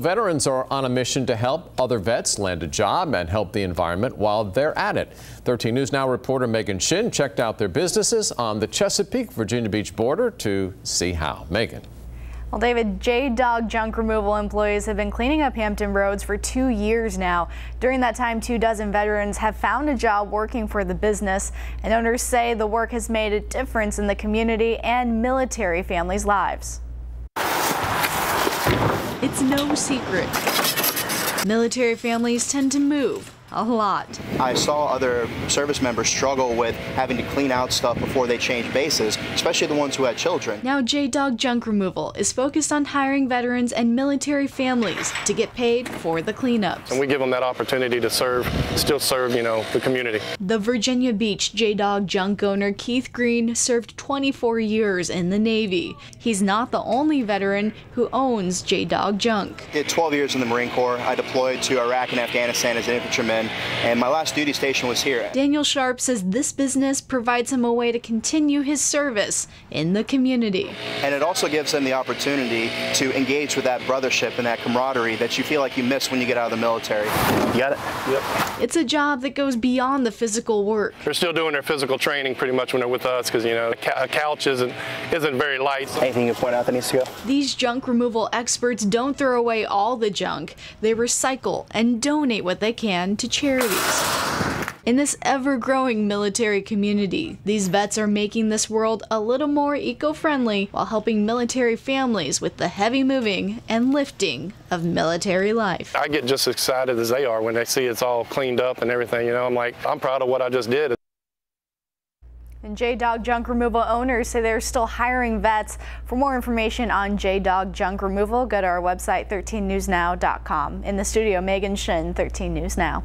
Veterans are on a mission to help other vets land a job and help the environment while they're at it. 13 News Now reporter Megan Shin checked out their businesses on the Chesapeake, Virginia Beach border to see how. Megan. Well, David, J-Dog junk removal employees have been cleaning up Hampton roads for 2 years now. During that time, 24 veterans have found a job working for the business, and owners say the work has made a difference in the community and military families' lives. It's no secret. Military families tend to move a lot. I saw other service members struggle with having to clean out stuff before they change bases, especially the ones who had children. Now J-Dog Junk Removal is focused on hiring veterans and military families to get paid for the cleanups. And we give them that opportunity to still serve, the community. The Virginia Beach J-Dog Junk owner Keith Green served 24 years in the Navy. He's not the only veteran who owns J-Dog Junk. I did 12 years in the Marine Corps. I deployed to Iraq and Afghanistan as an infantryman, and my last duty station was here. Daniel Sharp says this business provides him a way to continue his service in the community. And it also gives them the opportunity to engage with that brothership and that camaraderie that you feel like you miss when you get out of the military. You got it? Yep. It's a job that goes beyond the physical work. They're still doing their physical training pretty much when they're with us because, a couch isn't very light. Anything you point out that needs to go? These junk removal experts don't throw away all the junk. They recycle and donate what they can to charities. In this ever-growing military community, these vets are making this world a little more eco-friendly while helping military families with the heavy moving and lifting of military life. I get just as excited as they are when they see it's all cleaned up and everything. I'm proud of what I just did. And J-Dog Junk Removal owners say they're still hiring vets. For more information on J-Dog Junk Removal, go to our website 13newsnow.com. In the studio, Megan Shin, 13 News Now.